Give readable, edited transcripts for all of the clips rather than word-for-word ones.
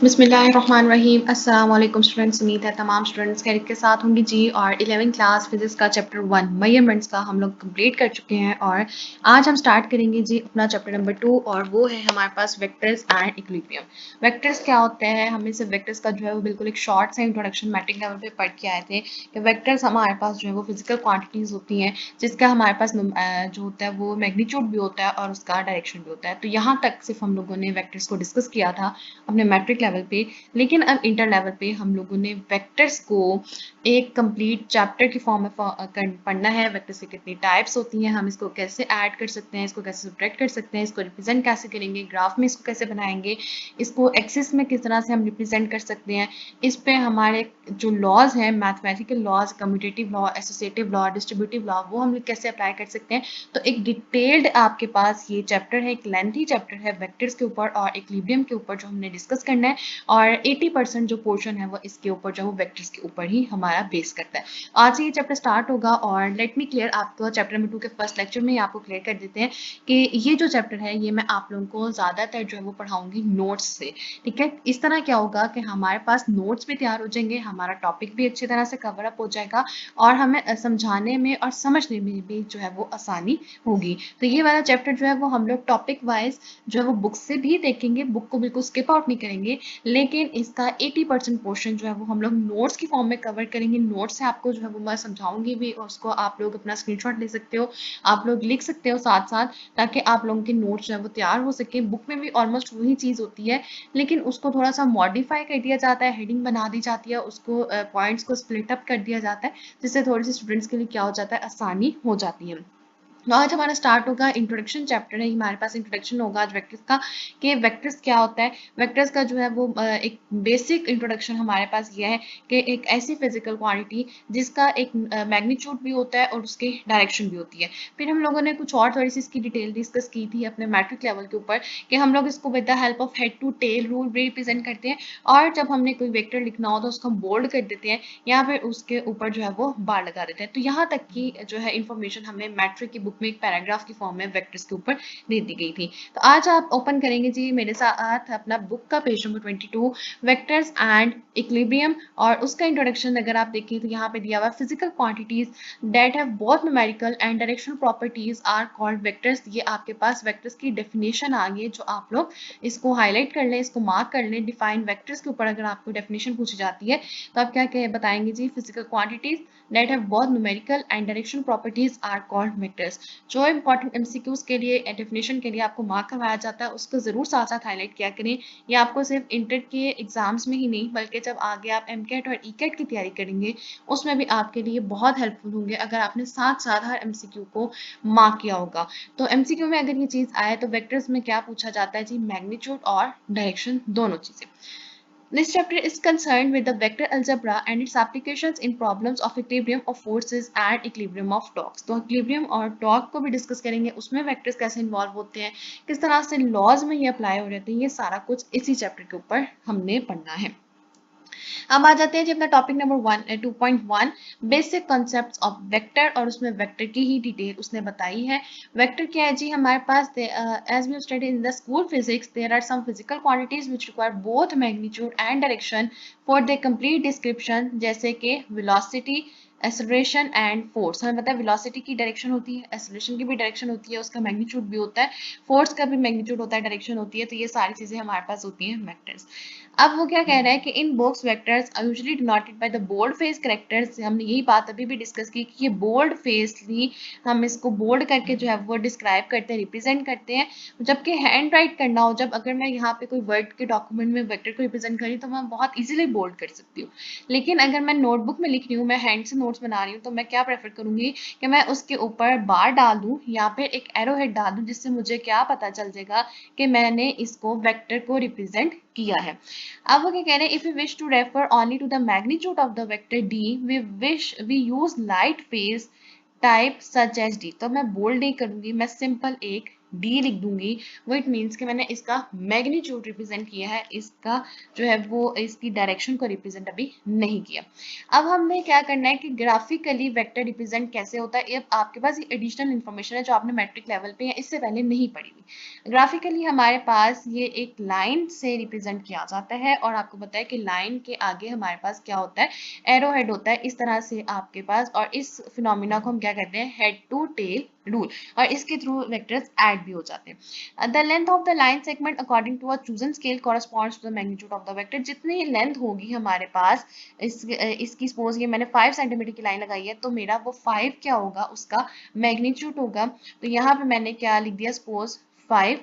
बिस्मिल्लाहिर्रहमानिर्रहीम। अस्सलाम वालेकुम स्टूडेंट्स। उम्मीद है तमाम स्टूडेंट्स खैरियत के साथ होंगी जी। और 11वीं क्लास फिजिक्स का चैप्टर 1 मेजरमेंट्स का हम लोग कंप्लीट कर चुके हैं और आज हम स्टार्ट करेंगे जी अपना चैप्टर नंबर 2 और वो है हमारे पास वेक्टर्स एंड इक्विलिब्रियम। वेक्टर्स क्या होते हैं? हमने सिर्फ वेक्टर्स का जो है वो बिल्कुल एक शॉर्ट सा इंट्रोडक्शन मैट्रिक लेवल पे पढ़ के आए थे कि वेक्टर्स हमारे पास जो है वो फिजिकल क्वांटिटीज होती हैं जिसका हमारे पास जो होता है वो मैग्नीट्यूड भी होता है और उसका डायरेक्शन भी होता है। तो यहाँ तक सिर्फ हम लोगों ने वेक्टर्स को डिस्कस किया था अपने मैट्रिक लेवल पे। लेकिन अब इंटर लेवल पे हम लोगों ने वेक्टर्स को एक कंप्लीट चैप्टर की फॉर्म में पढ़ना है। वेक्टर्स की कितनी टाइप्स होती हैं, हम इसको कैसे ऐड कर सकते हैं, इसको कैसे सब्ट्रैक्ट कर सकते हैं, इसको रिप्रेजेंट कैसे करेंगे, ग्राफ में इसको कैसे बनाएंगे, इसको एक्सिस में किस तरह से हम रिप्रेजेंट कर सकते हैं। इस पे हमारे जो लॉज हैं, mathematical laws, commutative law, associative law, distributive law, वो हम कैसे अप्लाई कर सकते हैं। तो एक डिटेल्ड आपके पास ये चैप्टर है, एक लेंथी चैप्टर है वेक्टर्स के ऊपर और इक्विलिब्रियम के ऊपर जो हमने डिस्कस करना है। और 80% जो पोर्शन है वो इसके ऊपर जो वेक्टर्स के ऊपर ही हमारा बेस करता है। आज से ये चैप्टर स्टार्ट होगा और लेट मी क्लियर आपको चैप्टर नंबर 2 के फर्स्ट लेक्चर में ही आपको क्लियर कर देते हैं कि ये जो चैप्टर है ये मैं आप लोगों को ज़्यादातर जो है वो पढ़ाऊंगी नोट्स से। ठीक है, इस तरह क्या होगा कि हमारे पास नोट्स भी तैयार हो जाएंगे, हमारा टॉपिक भी अच्छी तरह से कवर अप हो जाएगा और हमें समझाने में और समझने में भी जो है वो आसानी होगी। तो ये वाला चैप्टर जो है वो हम लोग टॉपिक वाइज जो है वो बुक से भी देखेंगे, बुक को बिल्कुल स्किप आउट नहीं करेंगे, लेकिन इसका 80% पोर्शन जो है वो हम लोग नोट्स की फॉर्म में कवर करेंगे। नोट्स से आपको जो है वो मैं समझाऊंगी भी और उसको आप लोग अपना स्क्रीनशॉट ले सकते हो, आप लोग लिख सकते हो साथ साथ, ताकि आप लोगों के नोट्स जो है वो तैयार हो सके। बुक में भी ऑलमोस्ट वही चीज़ होती है लेकिन उसको थोड़ा सा मॉडिफाई कर दिया जाता है, हेडिंग बना दी जाती है, उसको पॉइंट्स को स्प्लिट अप कर दिया जाता है, जिससे थोड़ी सी स्टूडेंट्स के लिए क्या हो जाता है, आसानी हो जाती है। तो आज हमारा स्टार्ट होगा इंट्रोडक्शन चैप्टर है, हमारे पास इंट्रोडक्शन होगा आज वेक्टर्स का कि वेक्टर्स क्या होता है। वेक्टर्स का जो है वो एक बेसिक इंट्रोडक्शन हमारे पास ये है कि एक ऐसी फिजिकल क्वांटिटी जिसका एक मैग्नीट्यूड भी होता है और उसकी डायरेक्शन भी होती है। फिर हम लोगों ने कुछ और थोड़ी सी इसकी डिटेल डिस्कस की थी अपने मैट्रिक लेवल के ऊपर कि हम लोग इसको with the help of head to tail rule represent करते हैं और जब हमने कोई वेक्टर लिखना हो तो उसको हम बोल्ड कर देते हैं या फिर उसके ऊपर जो है वो बार लगा देते हैं। तो यहाँ तक की जो है इन्फॉर्मेशन हमें मैट्रिक की बुक में एक पैराग्राफ की फॉर्म में वेक्टर्स के ऊपर दे दी गई थी। तो आज आप ओपन करेंगे जी मेरे साथ अपना बुक का page number 22, vectors and equilibrium, और उसका इंट्रोडक्शन अगर आप देखें तो यहाँ पे दिया हुआ physical quantities that have both numerical and directional properties are called vectors. ये आपके पास वेक्टर्स की डेफिनेशन आ गई है, जो आप लोग इसको हाईलाइट कर लें, इसको मार्क कर लें। डिफाइन वेक्टर्स के ऊपर अगर आपको डेफिनेशन पूछी जाती है तो आप क्या क्या बताएंगे जी? Physical quantities that have both numerical and directional properties are called vectors। जो इंपॉर्टेंट एमसीक्यूज के लिए डेफिनेशन के लिए आपको मार्क करवाया जाता है उसको जरूर साथ साथ हाईलाइट किया करें। ये आपको सिर्फ इंटर के एग्जाम्स में ही नहीं बल्कि जब आगे आप एमकेट और ईकेट की तैयारी करेंगे उसमें भी आपके लिए बहुत हेल्पफुल होंगे अगर आपने साथ साथ हर एमसीक्यू को मार्क किया होगा। तो एमसीक्यू में अगर ये चीज आए तो वेक्टर्स में क्या पूछा जाता है जी? मैग्नीट्यूड और डायरेक्शन, दोनों चीजें। This chapter is concerned with the vector algebra and its applications in problems of equilibrium of forces and equilibrium of torques। तो equilibrium और torque को भी डिस्कस करेंगे, उसमें वेक्टर्स कैसे इन्वॉल्व होते हैं, किस तरह से लॉज में ये अप्लाई हो रहते हैं, ये सारा कुछ इसी चैप्टर के ऊपर हमने पढ़ना है। अब आ जाते हैं जी अपना topic number 2.1, basic concepts of vector, और उसमें वेक्टर की ही डिटेल उसने बताई है। वेक्टर क्या है जी? हमारे पास as we study in the school physics there are some physical quantities which require both magnitude and direction for the complete description, जैसे कि वेलोसिटी, एक्सेलरेशन एंड फोर्स। हमें पता है वेलोसिटी की डायरेक्शन होती है, एक्सेलरेशन की भी डायरेक्शन होती है, उसका मैग्नीट्यूड भी होता है, फोर्स का भी मैग्नीट्यूड होता है, डायरेक्शन होती है। तो ये सारी चीजें हमारे पास होती हैं वेक्टर्स। अब वो क्या कह रहा है कि in box vectors are usually denoted by the bold face characters. हमने यही बात अभी भी डिस्कस की कि ये बोल्ड फेसली हम इसको बोल्ड करके जो है वो डिस्क्राइब करते हैं, रिप्रेजेंट करते हैं। जबकि हैंड राइट करना हो, जब अगर मैं यहाँ पे कोई वर्ड के डॉक्यूमेंट में वेक्टर को रिप्रेजेंट करी तो मैं बहुत इजीली बोल्ड कर सकती हूँ। लेकिन अगर मैं नोटबुक में लिख रही हूँ, मैं हैंड से नोट्स बना रही हूँ, तो मैं क्या प्रेफर करूंगी कि मैं उसके ऊपर बार डाल दूँ या फिर एक एरो हेड डाल दूँ, जिससे मुझे क्या पता चल जाएगा कि मैंने इसको वेक्टर को रिप्रेजेंट किया है। अब वो क्या कह रहे हैं? If you wish to refer only to the magnitude of the vector D we use light face type such as D. तो मैं बोल्ड नहीं करूंगी, मैं सिंपल एक डी लिख दूंगी, वो इट मीन्स कि मैंने इसका मैग्नीट्यूड रिप्रेजेंट किया है, इसका जो है वो इसकी डायरेक्शन को रिप्रेजेंट अभी नहीं किया। अब हमें क्या करना है कि ग्राफिकली वेक्टर रिप्रेजेंट कैसे होता है, ये आपके पास एडिशनल इन्फॉर्मेशन है जो आपने मैट्रिक लेवल पे या इससे पहले नहीं पढ़ी हुई। ग्राफिकली हमारे पास ये एक लाइन से रिप्रेजेंट किया जाता है और आपको पता है कि लाइन के आगे हमारे पास क्या होता है, एरो हेड होता है इस तरह से आपके पास, और इस फिनोमिना को हम क्या कहते हैं, हेड टू टेल रूल, और इसके थ्रू वेक्टर्स ऐड भी हो जाते हैं। The length of the line segment according to a chosen scale corresponds to the magnitude of the vector. जितनी लेंथ होगी हमारे पास इसकी, सपोज ये मैंने 5 सेंटीमीटर की लाइन लगाई है, तो मेरा वो 5 क्या होगा, उसका मैग्नीट्यूड होगा। तो यहाँ पे मैंने क्या लिख दिया, सपोज 5,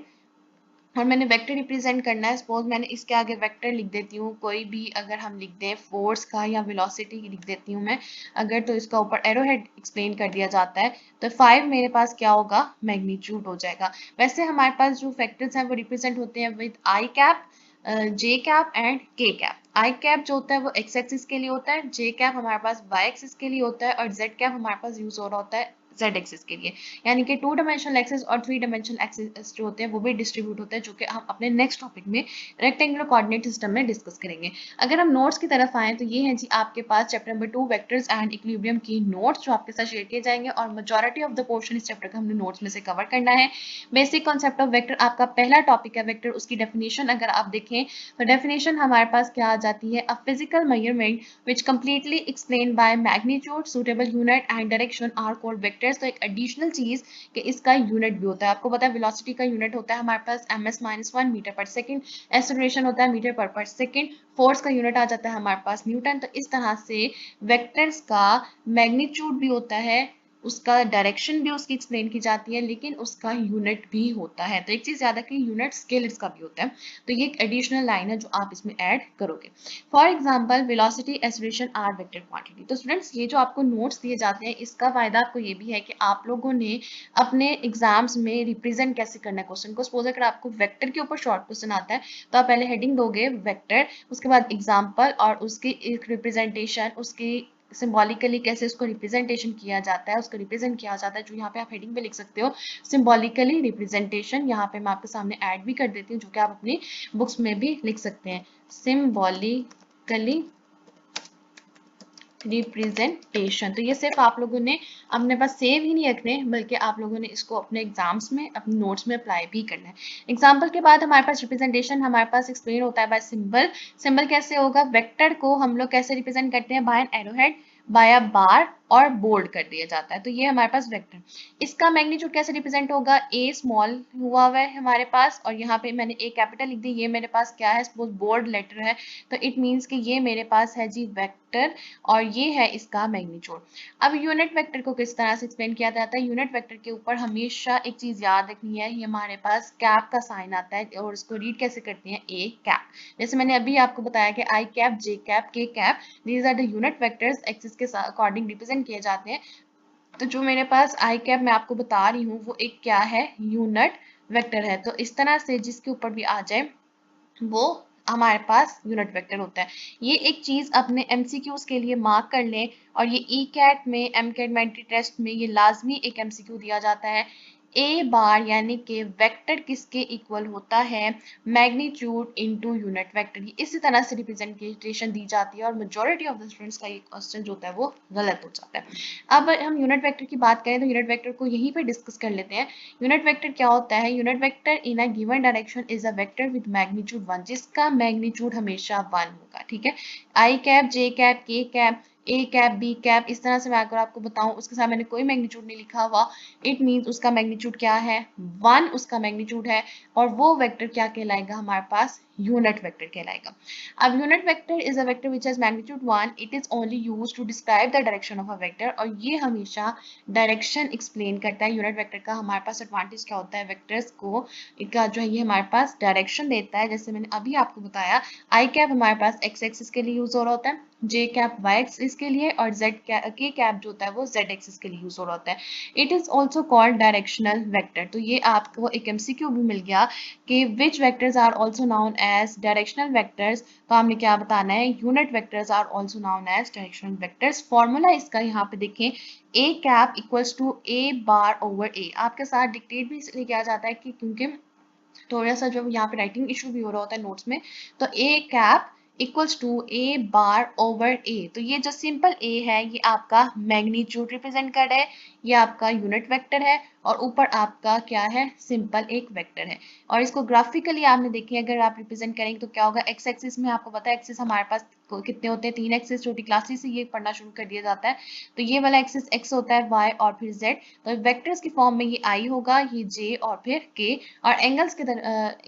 और मैंने वेक्टर रिप्रेजेंट करना है, सपोज मैंने इसके आगे वेक्टर लिख देती हूँ कोई भी, अगर हम लिख दें फोर्स का या वेलोसिटी लिख देती हूँ मैं अगर, तो इसका ऊपर एरो हेड एक्सप्लेन कर दिया जाता है, तो 5 मेरे पास क्या होगा, मैग्नीट्यूड हो जाएगा। वैसे हमारे पास जो फैक्टर्स हैं वो रिप्रेजेंट होते हैं with I cap, J cap and के कैप। आई कैप जो होता है वो एक्स एक्सिस के लिए होता है, जे कैप हमारे पास वाई एक्सिस के लिए होता है, और जेड कैप हमारे पास यूज हो रहा होता है जेड एक्सिस के लिए। यानी कि 2 डायमेंशनल एक्सिस और 3 डायमेंशनल एक्सिस जो होते हैं वो भी डिस्ट्रीब्यूट होते हैं, जो कि हम अपने नेक्स्ट टॉपिक में रेक्टेंगुलर कोऑर्डिनेट सिस्टम में डिस्कस करेंगे। अगर हम नोट्स की तरफ आए तो ये है जी आपके पास chapter number 2 vectors and equilibrium की नोट्स जो आपके साथ शेयर किए जाएंगे, और मेजॉरिटी ऑफ द पोर्शन इस चैप्टर का हमने नोट्स में से कवर करना है। बेसिक कॉन्सेप्ट ऑफ वेक्टर आपका पहला टॉपिक है वेक्टर, उसकी डेफिनेशन अगर आप देखें तो डेफिनेशन हमारे पास क्या आ जाती है, a physical measurement which completely explained by magnitude, suitable unit and direction are called vectors। तो एक एडिशनल चीज कि इसका यूनिट भी होता है, आपको पता है वेलोसिटी का यूनिट होता है हमारे पास ms-1 मीटर पर सेकंड, एक्सेलरेशन होता है मीटर पर सेकंड, फोर्स का यूनिट आ जाता है हमारे पास न्यूटन। तो इस तरह से वेक्टर्स का मैग्नीट्यूड भी होता है, उसका डायरेक्शन भी उसकी एक्सप्लेन की जाती है, लेकिन उसका यूनिट भी होता है। तो एक चीज याद रखिए, यूनिट स्केल इसका भी होता है। तो ये एक एडिशनल लाइन है जो आप इसमें ऐड करोगे। For example velocity, acceleration are vector quantity. तो स्टूडेंट्स ये जो आपको नोट्स दिए जाते हैं, इसका फायदा आपको ये भी है कि आप लोगों ने अपने एग्जाम्स में रिप्रेजेंट कैसे करना है क्वेश्चन को। सपोज अगर आपको वेक्टर के ऊपर शॉर्ट क्वेश्चन आता है तो आप पहले हेडिंग दोगे वेक्टर, उसके बाद एग्जाम्पल, और उसकी एक रिप्रेजेंटेशन, उसकी सिंबॉलिकली कैसे उसको रिप्रेजेंटेशन किया जाता है, उसको रिप्रेजेंट किया जाता है, जो यहाँ पे आप हेडिंग पे लिख सकते हो सिंबॉलिकली रिप्रेजेंटेशन। यहाँ पे मैं आपके सामने ऐड भी कर देती हूँ, जो कि आप अपनी बुक्स में भी लिख सकते हैं, सिंबॉलिकली रिप्रेजेंटेशन। तो ये सिर्फ आप लोगों ने अपने पास सेव ही नहीं रखने, बल्कि आप लोगों ने इसको अपने एग्जाम्स में, अपने नोट्स में अप्लाई भी करना है। एग्जाम्पल के बाद हमारे पास रिप्रेजेंटेशन हमारे पास एक्सप्लेन होता है बाय सिंबल। सिंबल कैसे होगा, वेक्टर को हम लोग कैसे रिप्रेजेंट करते हैं, बाय एन एरोहेड, बाय अ बार, और बोल्ड कर दिया जाता है। तो ये हमारे पास वेक्टर, इसका मैग्नीट्यूड कैसे रिप्रेजेंट होगा, ए स्मॉल हुआ हुआ है हमारे पास, और यहाँ पे मैंने ए कैपिटल लिख दी, ये मेरे पास क्या है, सपोज बोल्ड लेटर है, तो इट मीन्स कि ये मेरे पास है जी वेक्टर, और ये है इसका मैग्नीट्यूड। अब यूनिट वेक्टर को किस तरह से एक्सप्लेन किया जाता है, यूनिट वेक्टर के ऊपर हमेशा एक चीज याद रखनी है, ये हमारे पास कैप का साइन आता है, और इसको रीड कैसे करते हैं, ए कैप। जैसे मैंने अभी आपको बताया कि I cap, J cap, K cap, these are the unit vectors, axis के अकॉर्डिंग रिप्रेजेंट किए जाते हैं। तो जो मेरे पास आई कैप मैं आपको बता रही हूँ वो एक क्या है, यूनिट वेक्टर है। तो इस तरह से जिसके ऊपर भी आ जाए वो हमारे पास यूनिट वेक्टर होता है। ये एक चीज अपने एमसीक्यूज के लिए मार्क कर लें, और ये ई कैट में, एम कैट मेंट्री टेस्ट में ये लाजमी एक एमसीक्यू दिया जाता है, ए बार यानी कि वेक्टर किसके इक्वल होता है, मैग्नीट्यूड इनटू यूनिट वेक्टर। इसी तरह से रिप्रेजेंटेशन दी जाती है, और मेजॉरिटी ऑफ द स्टूडेंट्स का ये क्वेश्चन जो होता है वो गलत हो जाता है। अब हम यूनिट वेक्टर की बात करें तो यूनिट वेक्टर को यहीं पे डिस्कस कर लेते हैं। यूनिट वेक्टर क्या होता है, unit vector in a given direction is a vector with magnitude 1, जिसका मैग्नीट्यूड हमेशा 1 होगा, ठीक है। आई cap, J cap, K cap, A cap, B cap, इस तरह से मैं अगर आपको बताऊं, उसके साथ मैंने कोई मैग्नीट्यूड नहीं लिखा हुआ, इट मीन्स उसका मैग्नीट्यूड क्या है, 1 उसका मैग्नीट्यूड है, और वो वेक्टर क्या कहलाएगा हमारे पास, यूनिट वेक्टर कहलाएगा। अब unit vector is a vector which has magnitude 1, it is only used to describe the direction of a vector, और ये हमेशा डायरेक्शन एक्सप्लेन करता है। यूनिट वेक्टर का हमारे पास एडवांटेज क्या होता है, वेक्टर्स को इनका जो है ये हमारे पास डायरेक्शन देता है। जैसे मैंने अभी आपको बताया, आई कैप हमारे पास एक्स एक्सिस के लिए यूज हो रहा होता है, जे कैप वाई एक्सिस के लिए और के कैप जो होता है वो जेड एक्सिस के लिए यूज हो रहा होता है। It is also called directional vector. तो ये आपको एक एमसीक्यू भी मिल गया कि which vectors are also known as directional vectors. तो हमने क्या बताना है, unit vectors are also known as directional vectors. Formula इसका यहाँ पे देखें, A cap equals to A bar over A. आपके साथ डिक्टेट भी इसलिए किया जाता है कि क्योंकि थोड़ा सा जो यहाँ पे राइटिंग इशू भी हो रहा होता है नोट्स में। तो A cap equals to A bar over A. तो ये जो सिंपल ए है ये आपका मैग्नीट्यूड रिप्रेजेंट कर रहा है, ये आपका यूनिट वेक्टर है और ऊपर आपका क्या है, सिंपल एक वेक्टर है। और इसको ग्राफिकली आपने देखिए अगर आप रिप्रेजेंट करेंगे तो क्या होगा, एक्स एक्सिस में आपको पता है एक्सिस हमारे पास कितने होते हैं, 3 एक्सिस। छोटी क्लासेस से ये पढ़ना शुरू कर दिया जाता है। तो ये वाला एक्सिस एक्स होता है, वाई और फिर जेड। तो वेक्टर्स की फॉर्म में ये आई होगा, ये जे और फिर के। और एंगल्स के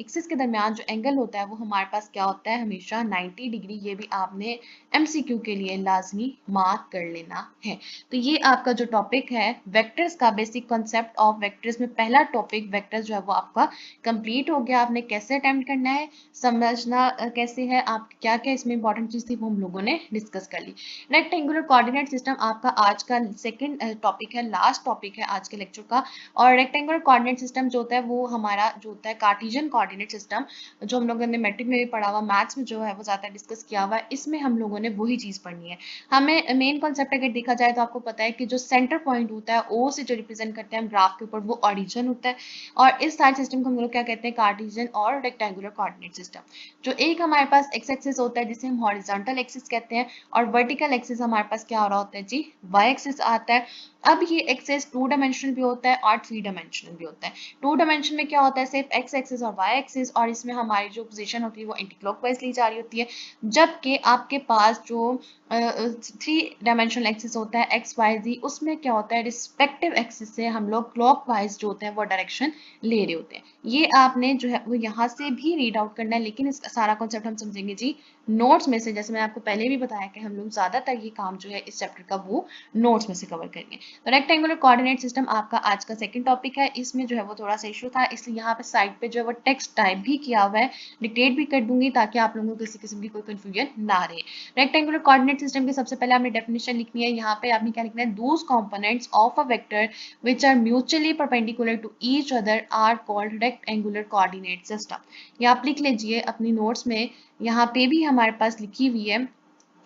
एक्सिस के दरमियान जो एंगल होता है वो हमारे पास क्या होता है, हमेशा 90 डिग्री। ये भी आपने एमसीक्यू के लिए लाजमी मार्क कर लेना है। तो ये आपका जो टॉपिक है वेक्टर्स का, बेसिक कॉन्सेप्ट ऑफ वेक्टर्स में पहला टॉपिक वेक्टर्स जो है वो आपका कंप्लीट हो गया। आपने कैसे अटेम्प्ट करना है, समझना कैसे है, आप क्या क्या इसमें इंपॉर्टेंट चीज थी वो हम लोगों ने डिस्कस कर ली। रेक्टेंगुलर कोऑर्डिनेट सिस्टम आपका आज का सेकंड टॉपिक है, लास्ट टॉपिक है आज के लेक्चर का। और रेक्टेंगुलर कोऑर्डिनेट सिस्टम जो होता है वो हमारा जो होता है कार्टेशियन कोऑर्डिनेट सिस्टम, जो हम लोगों ने मैट्रिक में भी पढ़ा हुआ, मैथ्स में जो है वो ज्यादा डिस्कस किया हुआ है। इसमें हम लोगों ने वही चीज पढ़नी है। हमें मेन कॉन्सेप्ट अगर देखा जाए तो आपको पता है कि जो सेंटर पॉइंट होता है ओ से जो रिप्रेजेंट करते हैं हम ग्राफ के ऊपर, वो ऑरिजिन होता है। और इस सारे सिस्टम को हम लोग क्या कहते हैं, कार्टेशियन और रेक्टेंगुलर कोऑर्डिनेट सिस्टम। जो एक हमारे पास एक्स एक्सिस होता है जिसे हम हॉरिजॉन्टल एक्सिस कहते हैं, और वर्टिकल एक्सिस हमारे पास क्या हो रहा होता है जी, वाई एक्सिस आता है। अब ये एक्सिस 2 डायमेंशनल भी होता है और 3 डायमेंशनल भी होता है। 2 डायमेंशन में क्या होता है, सिर्फ एक्स एक्सिस और वाई एक्सिस, और इसमें हमारी जो पोजीशन होती है वो एंटी क्लॉकवाइज ली जा रही होती है। जबकि आपके पास जो 3 डायमेंशनल एक्सिस होता है एक्स वाई जी, उसमें क्या होता है, रिस्पेक्टिव एक्सिस से हम लोग क्लॉकवाइज जो होते हैं वो डायरेक्शन ले रहे होते हैं। ये आपने जो है वो यहाँ से भी रीड आउट करना है, लेकिन इसका सारा कॉन्सेप्ट हम समझेंगे जी नोट्स में से। जैसे मैंने आपको पहले भी बताया कि हम लोग ज्यादातर ये काम जो है इस चैप्टर का वो नोट्स में से कवर करेंगे। तो रेक्टेंगुलर कोऑर्डिनेट सिस्टम आपका आज का सेकंड टॉपिक है। इसमें जो है वो थोड़ा सा इशू था, इसलिए यहाँ पे साइड पे जो है वो टेक्स्ट टाइप भी किया हुआ है, डिक्टेट भी कर दूंगी ताकि आप लोगों को किसी किस्म की कोई कंफ्यूजन ना रहे। रेक्टेंगुलर कोऑर्डिनेट सिस्टम की सबसे पहले आपने डेफिनेशन लिखनी है। यहाँ पे आपने क्या लिखना है, those components of a vector which are mutually perpendicular to each other are called rectangular coordinate system। ये आप लिख लीजिए अपनी नोट्स में, यहाँ पे भी हमारे पास लिखी हुई है,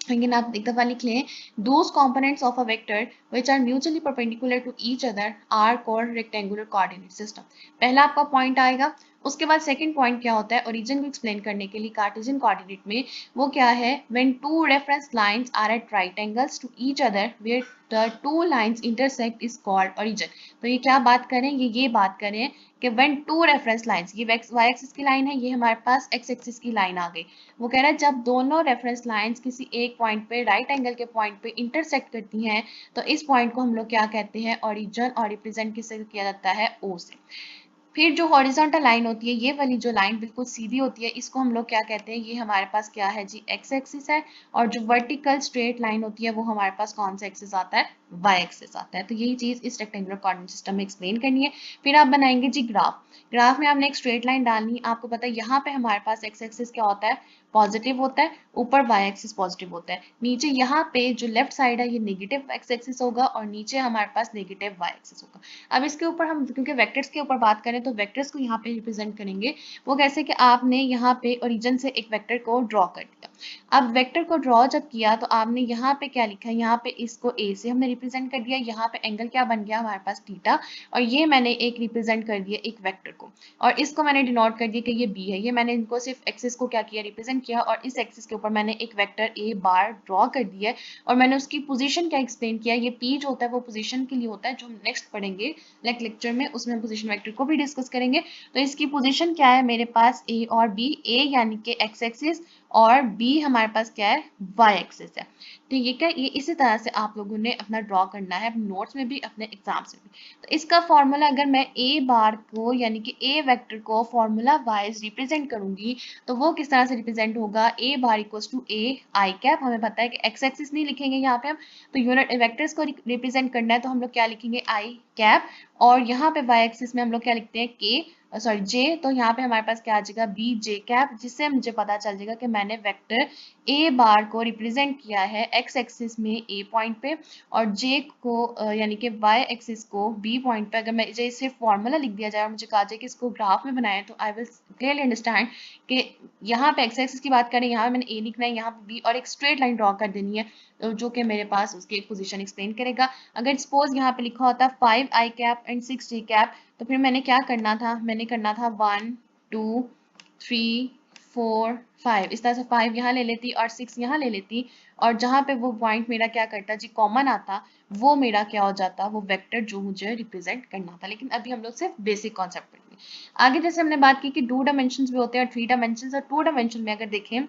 लेकिन आप एक दफा लिख लें, those components of a vector which are mutually perpendicular to each other are called rectangular coordinate system। पहला आपका पॉइंट आएगा। उसके बाद सेकंड पॉइंट क्या होता है, ओरिजिन को एक्सप्लेन करने के लिए कार्टेशियन कोऑर्डिनेट में वो क्या है, when two reference lines are at right angles to each other where the two lines intersect is called origin. तो ये क्या बात करें, ये बात करें कि व्हेन टू रेफरेंस लाइंस, ये वाई एक्सिस की लाइन है, ये हमारे पास एक्स एक्सिस की लाइन आ गई। वो कह रहा है जब दोनों रेफरेंस लाइंस किसी एक पॉइंट पे, राइट एंगल के पॉइंट पे इंटरसेक्ट करती हैं, तो इस पॉइंट को हम लोग क्या कहते हैं, ओरिजिन। और रिप्रेजेंट किससे किया जाता है, ओ से। फिर जो हॉरिजॉन्टल लाइन होती है, ये वाली जो लाइन बिल्कुल सीधी होती है, इसको हम लोग क्या कहते हैं, ये हमारे पास क्या है जी, एक्स एक्सिस है। और जो वर्टिकल स्ट्रेट लाइन होती है वो हमारे पास कौन सा एक्सिस आता है, वाई एक्सिस आता है। तो यही चीज इस रेक्टेंगुलर कोऑर्डिनेट सिस्टम में एक्सप्लेन करनी है। फिर आप बनाएंगे जी ग्राफ। ग्राफ में आपने एक स्ट्रेट लाइन डालनी है। आपको पता है यहाँ पे हमारे पास एक्स एक्सिस क्या होता है, पॉजिटिव होता है, ऊपर वाई एक्सिस पॉजिटिव होता है। नीचे यहाँ पे जो लेफ्ट साइड है ये नेगेटिव एक्स एक्सिस होगा और नीचे हमारे पास नेगेटिव वाई एक्सिस होगा। अब इसके ऊपर हम क्योंकि वेक्टर्स के ऊपर बात करें तो वेक्टर्स को यहाँ पे रिप्रेजेंट करेंगे। वो कैसे कि आपने यहाँ पे ओरिजिन से एक वेक्टर को ड्रॉ कर दिया। अब वेक्टर को ड्रॉ जब किया तो आपने यहाँ पे क्या लिखा है, यहाँ पे इसको ए से हमने रिप्रेजेंट कर दिया। यहाँ पे एंगल क्या बन गया हमारे पास, थीटा। और ये मैंने एक रिप्रेजेंट कर दिया एक वेक्टर को, और इसको मैंने डिनोट कर दिया कि ये बी है। ये मैंने इनको सिर्फ एक्सिस को क्या किया, रिप्रेजेंट किया। और इस एक्सिस के ऊपर मैंने एक वेक्टर ए बार ड्रॉ कर दिया है, और मैंने उसकी पोजीशन क्या एक्सप्लेन किया। ये पी जो होता है वो पोजीशन के लिए होता है, जो हम नेक्स्ट पढ़ेंगे लेक्चर में, उसमें पोजीशन वेक्टर को भी डिस्कस करेंगे। तो इसकी पोजीशन क्या है, मेरे पास ए और बी, ए यानी कि एक्स एक्सिस और बी हमारे पास क्या है, वाई एक्सिस है। तो ये क्या, ये इसी तरह से आप लोगों ने अपना ड्रॉ करना है, नोट्स में भी अपने एग्जाम्स में भी। तो इसका फॉर्मूला अगर मैं ए बार को यानी कि ए वेक्टर को फॉर्मूला वाइज रिप्रेजेंट करूंगी तो वो किस तरह से रिप्रेजेंट होगा, A bar equals to A I cap. हमें पता है कि एक्स एक्सिस नहीं लिखेंगे यहाँ पे हम, तो यूनिट वेक्टर्स को रिप्रेजेंट करना है तो हम लोग क्या लिखेंगे, आई कैप, और यहाँ पे वाई एक्सिस में हम लोग क्या लिखते हैं जे, तो यहाँ पे हमारे पास क्या आ जाएगा बी जे कैप, जिससे मुझे पता चल जाएगा कि मैंने वेक्टर ए बार को रिप्रेजेंट किया है एक्स एक्सिस में ए पॉइंट पे, और जे को यानी कि वाई एक्सिस को बी पॉइंट पे। अगर मैं इसे सिर्फ फॉर्मूला लिख दिया जाए और मुझे कहा जाए कि इसको ग्राफ में बनाए, तो आई विल क्लियरली अंडरस्टैंड कि यहाँ पे एक्स एक्सिस की बात करें, यहाँ पे मैंने ए लिखना है, यहाँ पे बी, और एक स्ट्रेट लाइन ड्रॉ कर देनी है जो कि मेरे पास उसकी पोजीशन एक्सप्लेन करेगा। अगर सपोज यहाँ पे लिखा होता 5 आई कैप एंड 6 जे कैप, तो फिर मैंने क्या करना था, मैंने करना था 1 2 3 4 5, इस तरह से 5 यहाँ ले लेती और 6 यहाँ ले लेती, और जहाँ पे वो पॉइंट मेरा क्या करता जी कॉमन आता, वो मेरा क्या हो जाता, वो वेक्टर जो मुझे रिप्रेजेंट करना था। लेकिन अभी हम लोग सिर्फ बेसिक कॉन्सेप्ट पढ़ेंगे। आगे जैसे हमने बात की कि 2 डायमेंशन भी होते हैं और 3 डायमेंशन, और 2 डायमेंशन में अगर देखें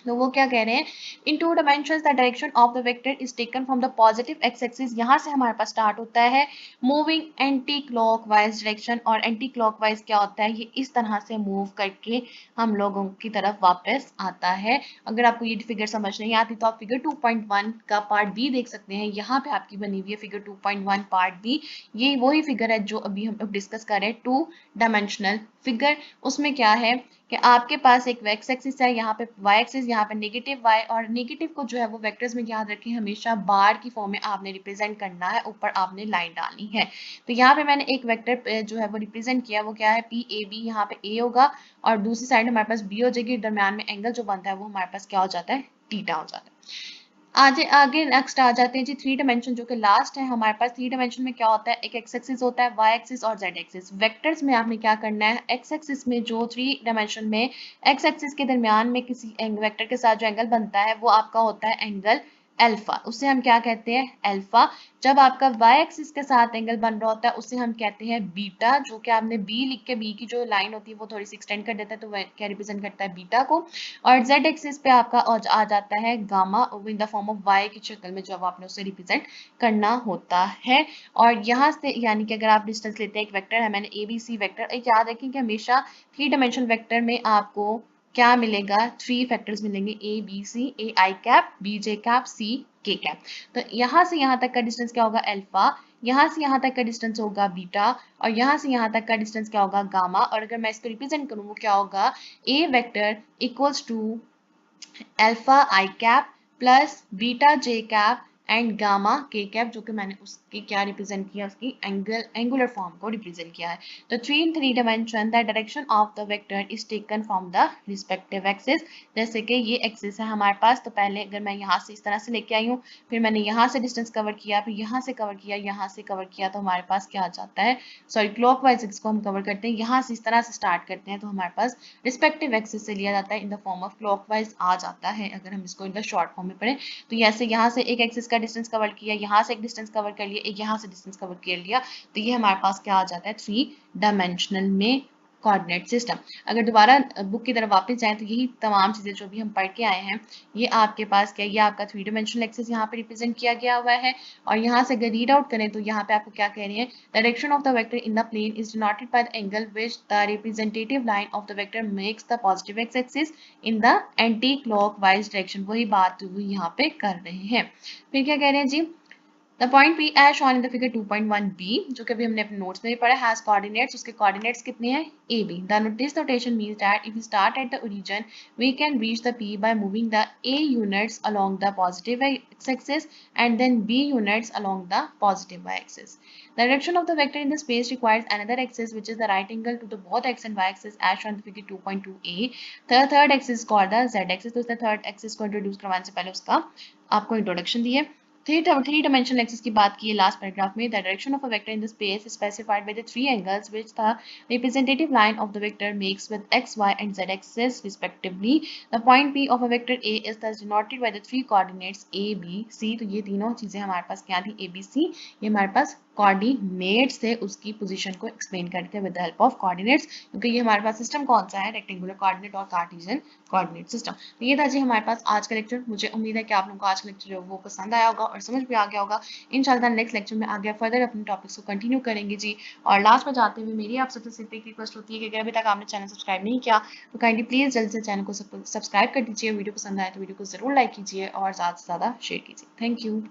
तो वो क्या कह रहे हैं, इन 2 dimensions the direction of the vector is taken from the positive X axis. यहाँ से हमारे पास स्टार्ट होता है मूविंग एंटी क्लॉकवाइज डायरेक्शन, और एंटी क्लॉकवाइज क्या होता है, ये इस तरह से मूव करके हम लोगों की तरफ वापस आता है। अगर आपको ये फिगर समझ नहीं आती तो आप फिगर 2.1 का पार्ट बी देख सकते हैं, यहाँ पे आपकी बनी हुई है फिगर 2.1 पार्ट बी। ये वही फिगर है जो अभी हम डिस्कस कर रहे हैं, 2 डायमेंशनल फिगर। उसमें क्या है कि आपके पास एक एक्स एक्सिस है, यहाँ पे वाई एक्सिस, यहाँ पे नेगेटिव वाई, और नेगेटिव को जो है वो वेक्टर्स में याद रखें हमेशा बार की फॉर्म में आपने रिप्रेजेंट करना है, ऊपर आपने लाइन डालनी है। तो यहाँ पे मैंने एक वेक्टर जो है वो रिप्रेजेंट किया, वो क्या है पी ए बी, यहाँ पे ए होगा और दूसरी साइड हमारे पास बी हो जाएगी, दरम्यान में एंगल जो बनता है वो हमारे पास क्या हो जाता है, थीटा हो जाता है। आगे आगे नेक्स्ट आ जाते हैं जी 3 डायमेंशन, जो कि लास्ट है हमारे पास। 3 डायमेंशन में क्या होता है, एक एक्स एक्सिस होता है, वाई एक्सिस और जेड एक्सिस। वेक्टर्स में आपने क्या करना है, एक्स एक्सिस में जो 3 डायमेंशन में एक्स एक्सिस के दरमियान में किसी वेक्टर के साथ जो एंगल बनता है वो आपका होता है एंगल अल्फा, उसे हम क्या कहते हैं, अल्फा। जब आपका वाई एक्सिस के साथ एंगल बन रहा होता है उसे हम कहते हैं बीटा, जो कि आपने बी लिख के बी की जो लाइन होती है वो थोड़ी सी एक्सटेंड कर देता है, तो वह क्या रिप्रेजेंट करता है, बीटा को। और जेड एक्सिस पे आपका आ जाता है gamma in the form of Y की शक्ल में, जब आपने उसे रिप्रेजेंट करना होता है। और यहाँ से यानी कि अगर आप डिस्टेंस लेते हैं, एक वेक्टर है, मैंने ए बी सी वेक्टर, एक याद रखें कि हमेशा 3 डायमेंशन वेक्टर में आपको क्या मिलेगा, 3 फैक्टर्स मिलेंगे, A B C, A I cap, B J cap, C K cap. तो यहाँ से यहाँ तक का डिस्टेंस क्या होगा, अल्फा। यहाँ से यहाँ तक का डिस्टेंस होगा बीटा, और यहाँ से यहाँ तक का डिस्टेंस क्या होगा, गामा। और अगर मैं इसको रिप्रेजेंट करूँ वो क्या होगा, A vector equals to alpha I cap plus beta J cap and gamma K cap, जो कि मैंने उसकी क्या रिप्रेजेंट किया, उसकी एंगुलर फॉर्म को रिप्रेजेंट किया है। तो 3 dimension the direction of the vector is taken from the respective axis. जैसे कि ये एक्सिस है हमारे पास, तो पहले अगर मैं यहाँ से इस तरह से लेके आई हूँ, फिर मैंने यहाँ से डिस्टेंस कवर किया, फिर यहाँ से कवर किया, यहाँ से कवर किया, तो हमारे पास क्या आ जाता है, सॉरी क्लॉकवाइज इसको हम कवर करते हैं, यहाँ से इस तरह से स्टार्ट करते हैं, तो हमारे पास रिस्पेक्टिव एक्सिस से लिया जाता है in the form of clockwise आ जाता है। अगर हम इसको इन द शॉर्ट फॉर्म में पढ़ें तो ऐसे यहाँ से एक एक्सिस का डिस्टेंस कवर किया, यहाँ से एक डिस्टेंस कवर कर लिया, एक यहाँ से डिस्टेंस कवर कर लिया, तो ये हमारे पास क्या आ जाता है, 3 डायमेंशनल में कोऑर्डिनेट सिस्टम। अगर दोबारा बुक की तरफ वापस जाएं तो यही तमाम चीजें जो भी हम पढ़ के आए हैं, ये आपके पास क्या, ये आपका 3 डायमेंशनल एक्सिस यहाँ पे रिप्रेजेंट किया गया हुआ है। और यहाँ से अगर रीड आउट करें तो यहाँ पे आपको क्या कह रही है, direction of the vector in the plane is denoted by the angle which the representative line of the vector makes the positive X axis in the anti clockwise direction. वही बात वो यहाँ पे कर रहे हैं। फिर क्या कह रहे हैं जी, The point P as shown in the figure 2.1b, जो कि अभी हमने अपने नोट्स में भी पढ़ा, has coordinates, उसके coordinates कितने हैं, AB. This notation means that if we start at the origin, we can reach the P by moving the A units along the positive x-axis and then B units along the positive y-axis. The direction of the vector in the space requires another axis which is the right angle to the both x and y axis as shown in the figure 2.2a. The third axis is called the z axis. तो इसने third axis को introduce करवाने से पहले उसका आपको introduction दी है। 3 dimensional axis की बात की है लास्ट पैराग्राफ में। The direction of a vector in the space is specified by the 3 angles which the representative line of the vector makes with x, y and z axis respectively. The point P of a vector A is thus denoted by the 3 coordinates A, B, C. तो ये तीनों चीजें हमारे पास क्या थी, A, B, C, ये हमारे पास coordinate से उसकी पोजीशन को एक्सप्लेन करते हैं with the help of coordinates, क्योंकि ये हमारे पास सिस्टम कौन सा है, रेक्टेंगुलर कोऑर्डिनेट और कार्टेशियन कोऑर्डिनेट सिस्टम। तो ये था जी हमारे पास आज का लेक्चर। मुझे उम्मीद है कि आप लोगों को आज का लेक्चर जो वो पसंद आया होगा और समझ भी आ गया होगा। इंशाल्लाह नेक्स्ट लेक्चर में आगे फर्दर अपने टॉपिक्स को कंटिन्यू करेंगे जी। और लास्ट में जाते हुए मेरी आप सबसे सिर्फ एक रिक्वेस्ट होती है कि अगर अभी तक आपने चैनल सब्सक्राइब नहीं किया तो काइंडली प्लीज जल्द से चैनल को सब्सक्राइब कर दीजिए। वीडियो पसंद आए तो वीडियो को जरूर लाइक कीजिए और ज़्यादा से ज़्यादा शेयर कीजिए। Thank you.